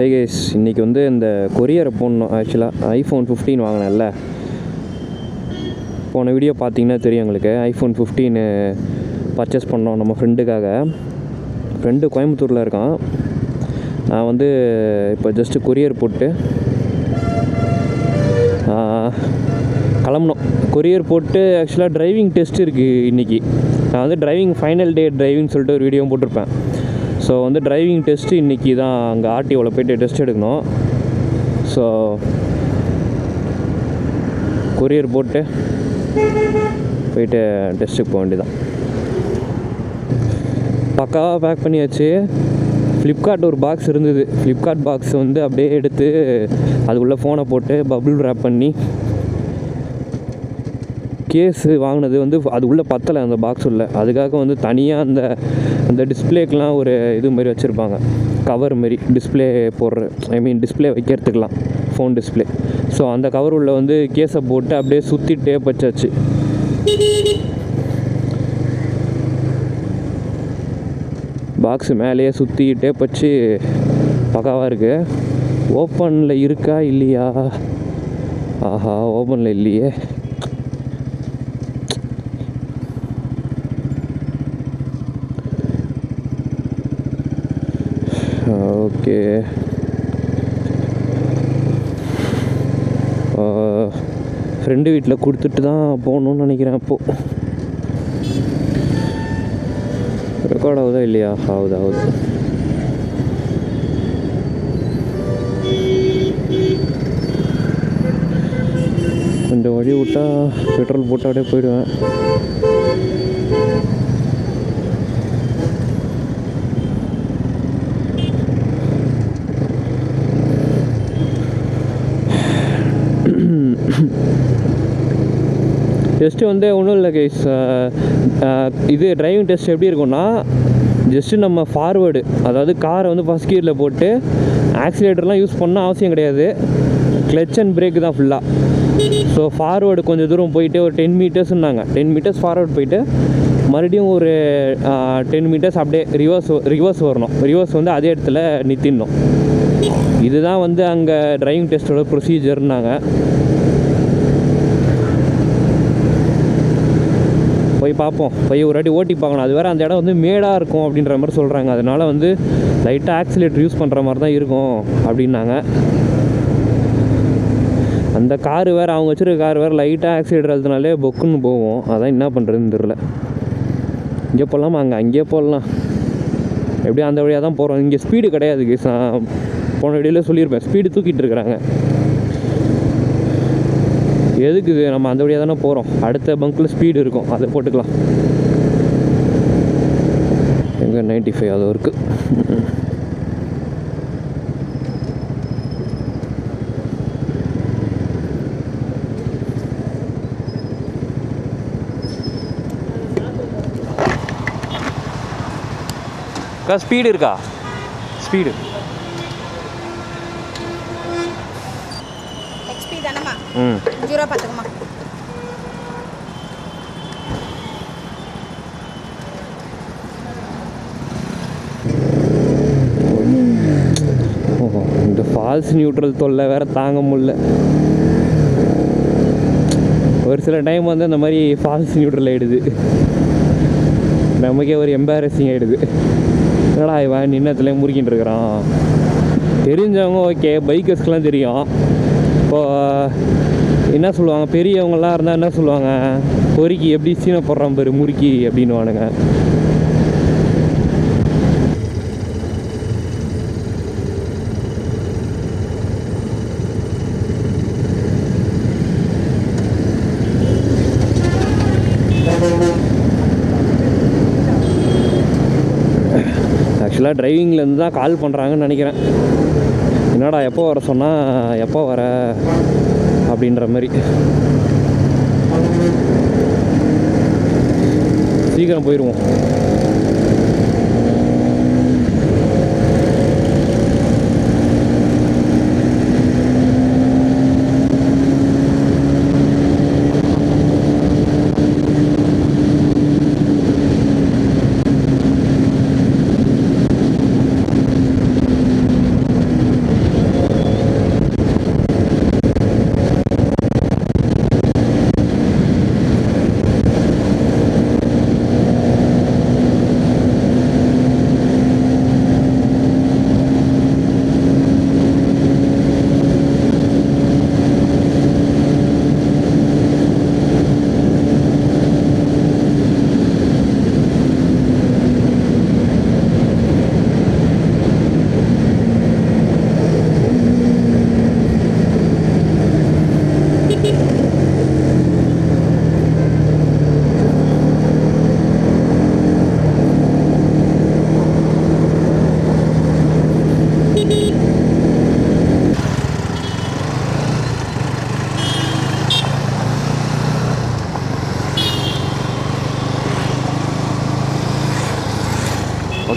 Guys இன்றைக்கி வந்து இந்த கொரியரை போடணும். ஆக்சுவலாக ஐஃபோன் 15 வாங்கினேன்ல, போன வீடியோ பார்த்தீங்கன்னா தெரியும் உங்களுக்கு. ஐஃபோன் 15 பர்ச்சேஸ் பண்ணோம் நம்ம ஃப்ரெண்டுக்காக. ஃப்ரெண்டு கோயம்புத்தூரில் இருக்கான். நான் வந்து இப்போ ஜஸ்ட்டு கொரியர் போட்டு கிளம்பணும். கொரியர் போட்டு ஆக்சுவலாக டிரைவிங் டெஸ்ட் இருக்குது இன்றைக்கி. நான் வந்து டிரைவிங் ஃபைனல் டே டிரைவிங் சொல்லிட்டு ஒரு வீடியோவும் போட்டிருப்பேன். ஸோ வந்து டிரைவிங் டெஸ்ட்டு இன்றைக்கி தான் அங்கே ஆர்டிஓவில் போய்ட்டு டெஸ்ட் எடுக்கணும். ஸோ கொரியர் போட்டு போய்ட்டு டெஸ்ட்டுக்கு போக வேண்டியதான். பக்காவாக பேக் பண்ணியாச்சு. ஃப்ளிப்கார்ட் ஒரு பாக்ஸ் இருந்தது. ஃப்ளிப்கார்ட் பாக்ஸ் வந்து அப்படியே எடுத்து அதுக்குள்ளே ஃபோனை போட்டு பபுள் ரேப் பண்ணி, கேஸு வாங்கினது வந்து அது உள்ளே பத்தலை, அந்த பாக்ஸ் உள்ள. அதுக்காக வந்து தனியாக அந்த டிஸ்பிளேக்கெலாம் ஒரு இது மாதிரி வச்சுருப்பாங்க, கவர் மாரி டிஸ்பிளே போடுற, டிஸ்பிளே வைக்கிறதுக்கெலாம், ஃபோன் டிஸ்பிளே. ஸோ அந்த கவர் உள்ள வந்து கேஸை போட்டு அப்படியே சுற்றி டேப் வச்சாச்சு. பாக்ஸு மேலேயே சுற்றி டேப் வச்சு பக்காவாக இருக்குது. ஓப்பனில் இருக்கா இல்லையா? ஆஹா, ஓப்பனில் இல்லையே. ஓகே, ஃப்ரெண்டு வீட்டில் கொடுத்துட்டு தான் போகணுன்னு நினைக்கிறேன். அப்போது ரெக்கார்ட் ஆகுதா இல்லையா? ஆகுது. கொஞ்சம் வழி விட்டால் பெட்ரோல் போட்டு அப்படியே போயிடுவேன். டெஸ்ட்டு வந்து ஒன்றும் இல்லை கைஸ். இது டிரைவிங் டெஸ்ட் எப்படி இருக்கும்னா, ஜஸ்ட்டு நம்ம ஃபார்வேர்டு, அதாவது காரை வந்து ஃபஸ்ட் கியரில் போட்டு ஆக்சிலேட்டர்லாம் யூஸ் பண்ணால் அவசியம் கிடையாது. கிளச் அண்ட் பிரேக்கு தான் ஃபுல்லாக. ஸோ ஃபார்வேர்டு கொஞ்சம் தூரம் போயிட்டு ஒரு 10 மீட்டர்ஸ்னாங்க. 10 மீட்டர்ஸ் ஃபார்வேர்டு போயிட்டு மறுபடியும் ஒரு 10 மீட்டர்ஸ் அப்படியே ரிவர்ஸ் வரணும். ரிவர்ஸ் வந்து அதே இடத்துல நிறுத்திடணும். இதுதான் வந்து அங்கே டிரைவிங் டெஸ்ட்டோட ப்ரொசீஜர்னாங்க. போய் பார்ப்போம், போய் ஒரு வாட்டி ஓட்டி பார்க்கணும். அது வேறு அந்த இடம் வந்து மேடாக இருக்கும் அப்படின்ற மாதிரி சொல்கிறாங்க. அதனால் வந்து லைட்டாக ஆக்சிலேட்டர் யூஸ் பண்ணுற மாதிரி தான் இருக்கும் அப்படின்னாங்க. அந்த காரு வேறு, அவங்க வச்சுருக்க கார் வேறு லைட்டாக ஆக்சிலேட்டர் அழுத்தினாலே பொக்குன்னு போகும். அதான் என்ன பண்ணுறதுன்னு தெரில. இங்கே போடலாமா? அங்கேயே போடலாம். எப்படியும் அந்த வழியாக தான் போகிறோம். இங்கே ஸ்பீடு கிடையாது. போன வீடியோவில் சொல்லியிருப்பேன், ஸ்பீடு தூக்கிட்டு இருக்கிறாங்க. எதுக்கு இது? நம்ம அந்த வழியாக தானே போகிறோம். அடுத்த பங்க்கில் ஸ்பீடு இருக்கும், அதை போட்டுக்கலாம். எங்கே 95 அது இருக்குது. ஸ்பீடு இருக்கா? ஸ்பீடு தானம்மா? 0 பார்த்துக்கம்மா. ஓஹோ, இந்த ஃபால்ஸ் நியூட்ரல் தொல்லை வேறு தாங்க முடியல. ஒரு சில டைம் வந்து அந்த மாதிரி ஃபால்ஸ் நியூட்ரல் ஆகிடுது. நமக்கே ஒரு எம்பாரசிங் ஆகிடுது. என்னடா இவன் நின்னத்துல முறுக்கின்னு இருக்கிறான். தெரிஞ்சவங்க ஓகே, பைக்கர்ஸ்க்கெலாம் தெரியும். இப்போது என்ன சொல்லுவாங்க, பெரியவங்களாம் இருந்தால் என்ன சொல்லுவாங்க, பொறுக்கி எப்படி சீனை போடுறான் பாரு முறுக்கி அப்படின்னு வானுங்க. ஆக்சுவலாக டிரைவிங்லேருந்து தான் கால் பண்ணுறாங்கன்னு நினைக்கிறேன். என்னடா எப்போ வர சொன்னால் எப்போ வர அப்படின்ற மாதிரி. சீக்கிரம் போயிடுவோம்.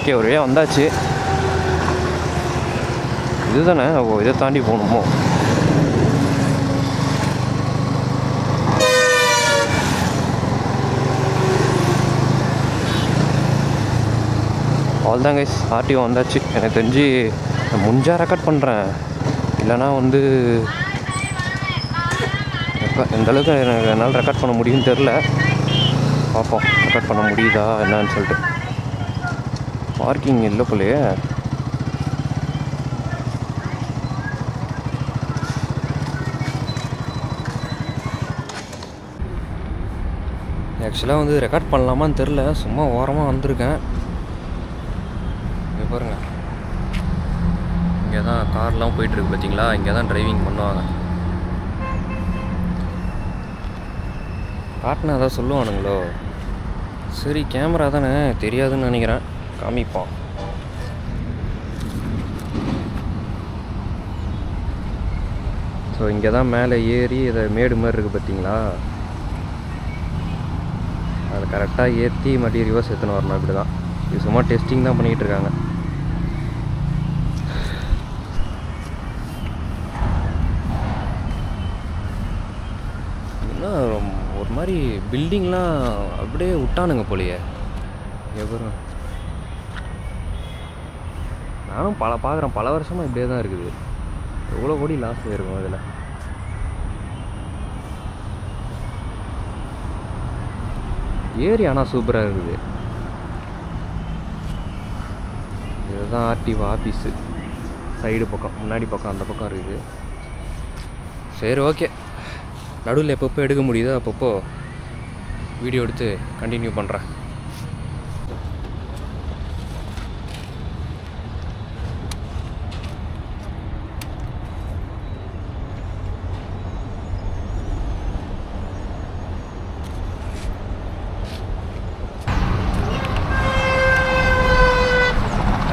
ஓகே ஒரு வழியாக வந்தாச்சு. இதுதானே, ஓ இதை தாண்டி போகணுமோ? அவ்வளோதான் கைஸ், ஆர்டிஓ வந்தாச்சு. எனக்கு தெரிஞ்சு முடிஞ்சால் ரெக்கார்ட் பண்ணுறேன், இல்லைனா வந்து எந்தளவுக்கு எனக்கு என்னால் ரெக்கார்ட் பண்ண முடியும்னு தெரில. பார்ப்போம் ரெக்கார்ட் பண்ண முடியுதா என்னன்னு சொல்லிட்டு. பார்க்கிங் இல்லை போலையே. ஆக்சுவலாக வந்து ரெக்கார்ட் பண்ணலாமான்னு தெரில, சும்மா ஓரமாக வந்திருக்கேன். இங்கே பாருங்கள், இங்கே தான் கார்லாம் போயிட்டுருக்கு பார்த்தீங்களா, இங்கே தான் டிரைவிங் பண்ணுவாங்க. காட்டினா அதான் சொல்லுவானுங்களோ. சரி கேமரா தானே தெரியாதுன்னு நினைக்கிறேன், காமிப்போம். ஸோ இங்கே தான் மேலே ஏறி இதை மேடு மாதிரி இருக்குது பார்த்தீங்களா, அதை கரெக்டாக ஏற்றி மறுபடியும் ரிவர்ஸ் எடுத்துன்னு வரணும். இப்படி தான், இது சும்மா டெஸ்டிங் தான் பண்ணிக்கிட்டு இருக்காங்க. இன்னும் ஒரு மாதிரி பில்டிங்லாம் அப்படியே விட்டானுங்க போலையே. எவரும் நானும் பார்க்குறேன், பல வருஷமாக இப்படியே தான் இருக்குது. எவ்வளோ கோடி லாஸ் இருக்கும் அதில். ஏரி ஆனால் சூப்பராக இருக்குது. இதுதான் ஆர்டிஓ ஆஃபீஸு, சைடு பக்கம், முன்னாடி பக்கம், அந்த பக்கம் இருக்குது. சரி ஓகே, நடுவில் எப்பப்போ எடுக்க முடியுதோ அப்பப்போ வீடியோ எடுத்து கண்டினியூ பண்ணுறேன்.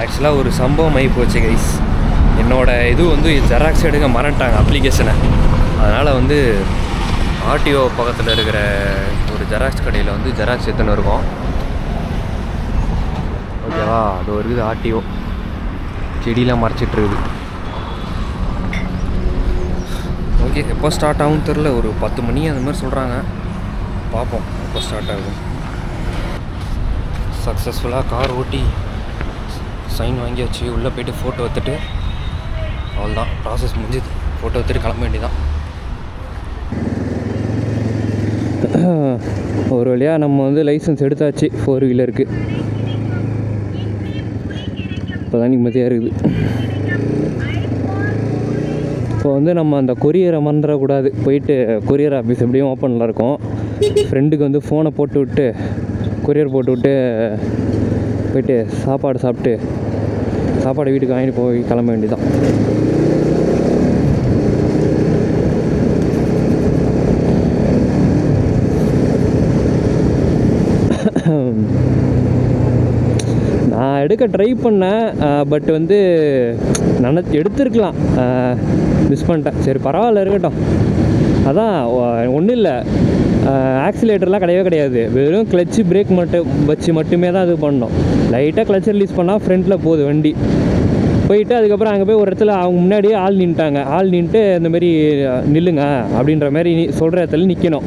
ஆக்சுவலாக ஒரு சம்பவம் ஆகி போச்சு கைஸ். என்னோடய இது வந்து ஜெராக்ஸ் எடுக்க மறந்துட்டாங்க அப்ளிகேஷனை. அதனால் வந்து ஆர்டிஓ பக்கத்தில் இருக்கிற ஒரு ஜெராக்ஸ் கடையில் வந்து ஜெராக்ஸ் எடுத்துன்னு இருக்கோம். ஓகேவா, அது ஒரு இது ஆர்டிஓ செடியெலாம் மறைச்சிட்ருக்குது. ஓகே, எப்போ ஸ்டார்ட் ஆகும்னு தெரில, ஒரு 10 மணி அந்த மாதிரி சொல்கிறாங்க. பார்ப்போம் எப்போ ஸ்டார்ட் ஆகும். சக்ஸஸ்ஃபுல்லாக கார் ஓட்டி சைன் வாங்கியாச்சு. உள்ளே போய்ட்டு ஃபோட்டோ எடுத்துகிட்டு அவ்வளோதான், ப்ராசஸ் முடிஞ்சுது. ஃபோட்டோ எடுத்துகிட்டு கிளம்ப வேண்டியதான். ஒரு வழியாக நம்ம வந்து லைசன்ஸ் எடுத்தாச்சு 4 வீலருக்கு. இப்போ தான் நிம்மதியாக இருக்குது. இப்போ வந்து நம்ம அந்த கொரியரை மறந்துடக்கூடாது. போயிட்டு கொரியர் ஆஃபீஸ் எப்படியும் ஓப்பனில் இருக்கும். ஃப்ரெண்டுக்கு வந்து ஃபோனை போட்டு விட்டு கொரியர் போட்டு விட்டு போயிட்டு சாப்பாடு வீட்டுக்கு வாங்கிட்டு போய் கிளம்ப வேண்டியதான். நான் எடுக்க ட்ரை பண்ணேன், பட் வந்து எடுத்துருக்கலாம், மிஸ் பண்ணிட்டேன். சரி பரவாயில்ல, இருக்கட்டும். அதான் ஒன்றும் இல்லை, ஆக்சிலேட்டர்லாம் கிடையாது. வெறும் கிளச்சு பிரேக் மட்டுமே தான் இது பண்ணணும். லைட்டாக கிளச் ரிலீஸ் பண்ணால் ஃப்ரண்ட்டில் போகுது வண்டி. போயிட்டு அதுக்கப்புறம் அங்கே போய் ஒரு இடத்துல அவங்க முன்னாடியே ஆள் நின்றுட்டு இந்தமாரி நில்லுங்க அப்படின்ற மாதிரி சொல்கிற இடத்துல நிற்கணும்.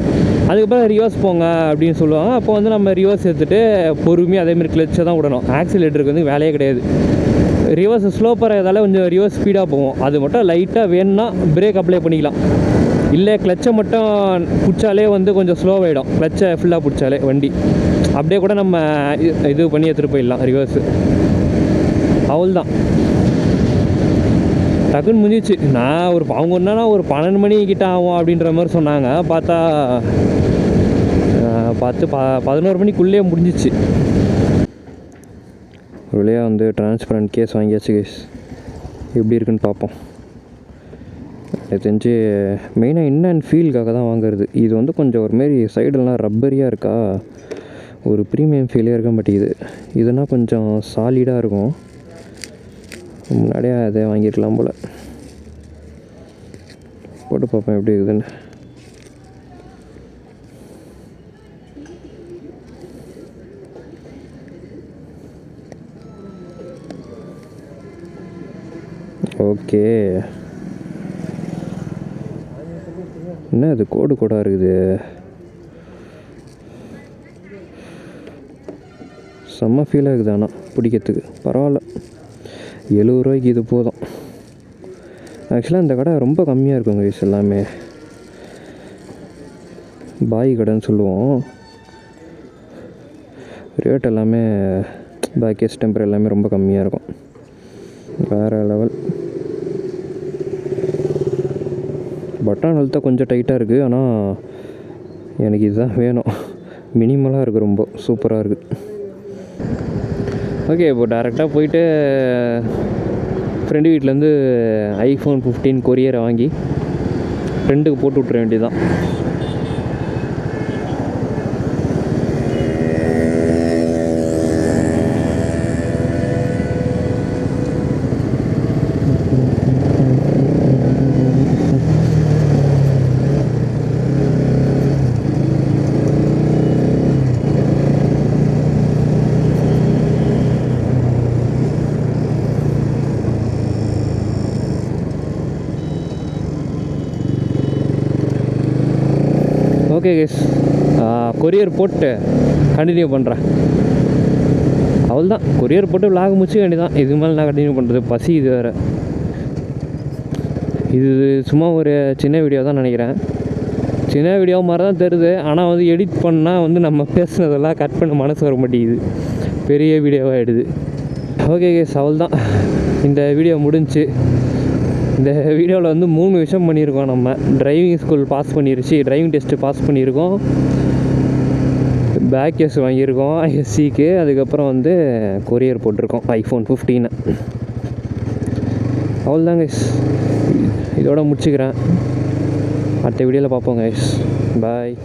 அதுக்கப்புறம் ரிவர்ஸ் போங்க அப்படின்னு சொல்லுவாங்க. அப்போ வந்து நம்ம ரிவர்ஸ் எடுத்துகிட்டு பொறுமையாக அதேமாதிரி கிளச்சை தான் விடணும். ஆக்சிலேட்டருக்கு வந்து வேலையே கிடையாது. ரிவர்ஸ் ஸ்லோப்பராக இருந்தால கொஞ்சம் ரிவர்ஸ் ஸ்பீடாக போகும். அது மட்டும் லைட்டாக வேணும்னா பிரேக் அப்ளை பண்ணிக்கலாம். இல்லை கிளச்சை மட்டும் பிடிச்சாலே வந்து கொஞ்சம் ஸ்லோவாகிடும். கிளச்சை ஃபுல்லாக பிடிச்சாலே வண்டி அப்படியே கூட நம்ம இது பண்ணி எடுத்துகிட்டு போயிடலாம் ரிவர்ஸு. அவ்வளோதான், டக்குன்னு முடிஞ்சிச்சு. நான் அவங்க என்னன்னா ஒரு 12 மணி கிட்ட ஆகும் அப்படின்ற மாதிரி சொன்னாங்க. பார்த்தா 11 மணிக்குள்ளேயே முடிஞ்சிச்சு. ஒரு வழியாக வந்து டிரான்ஸ்பரண்ட் கேஸ் வாங்கியாச்சு கேஸ். எப்படி இருக்குன்னு பார்ப்போம். எனக்கு தெரிஞ்சு மெயினாக என்னன்னு ஃபீல்காக தான் வாங்குறது. இது வந்து கொஞ்சம் ஒருமாரி சைடெல்லாம் ரப்பரியாக இருக்கா, ஒரு ப்ரீமியம் ஃபீலே இருக்க மாட்டேங்குது. இதுனா கொஞ்சம் சாலிடாக இருக்கும். முன்னாடியே அதை வாங்கியிருக்கலாம் போல். போட்டு பார்ப்பேன் எப்படி இருக்குதுன்னு. ஓகே. என்ன இது கோடு கோடாக இருக்குது? செம்ம ஃபீல் ஆகுது. ஆனால் பிடிக்கிறதுக்கு பரவாயில்ல. 70 ரூபாய்க்கு இது போதும். ஆக்சுவலாக இந்த கடை ரொம்ப கம்மியாக இருக்குங்க கைஸ். எல்லாமே பாய் கடைன்னு சொல்லுவோம். ரேட் எல்லாமே பேக்கேஜ் டெம்பர் எல்லாமே ரொம்ப கம்மியாக இருக்கும். வேறு லெவல். பட்டன் அழுத்தா கொஞ்சம் டைட்டாக இருக்குது. ஆனால் எனக்கு இதுதான் வேணும். மினிமலாக இருக்குது, ரொம்ப சூப்பராக இருக்குது. ஓகே, இப்போ டேரெக்டாக போயிட்டு ஃப்ரெண்டு வீட்டிலேருந்து iPhone 15 கொரியரை வாங்கி ஃப்ரெண்டுக்கு போட்டு விட்ற வேண்டியதுதான். ஓகே கேஸ், கொரியர் போட்டு கண்டினியூ பண்ணுறேன். அவ்வளோதான், கொரியர் போட்டு விலாக் முடிச்சு வேண்டியதான். இது மேலே நான் கண்டினியூ பண்ணுறது பசி இது வேறு. இது சும்மா ஒரு சின்ன வீடியோ தான் நினைக்கிறேன். சின்ன வீடியோ மாதிரி தான் தெரியுது. ஆனால் வந்து எடிட் பண்ணால் வந்து நம்ம பேசுனதெல்லாம் கட் பண்ண மனசு வர மாட்டேங்குது. பெரிய வீடியோவாக ஆகிடுது. ஓகே கேஸ், அவ்வளோதான். இந்த வீடியோ முடிஞ்சு. இந்த வீடியோவில் வந்து 3 விஷயம் பண்ணியிருக்கோம். நம்ம டிரைவிங் ஸ்கூல் பாஸ் பண்ணிருச்சு, டிரைவிங் டெஸ்ட்டு பாஸ் பண்ணியிருக்கோம், பேக் கேஸ் வாங்கியிருக்கோம் SCக்கு, அதுக்கப்புறம் வந்து கொரியர் போட்டிருக்கோம் iPhone 15. அவ்வளோதான் கைஸ், இதோட முடிச்சுக்கிறேன். அடுத்த வீடியோவில் பார்ப்போம் கைஸ். பாய்.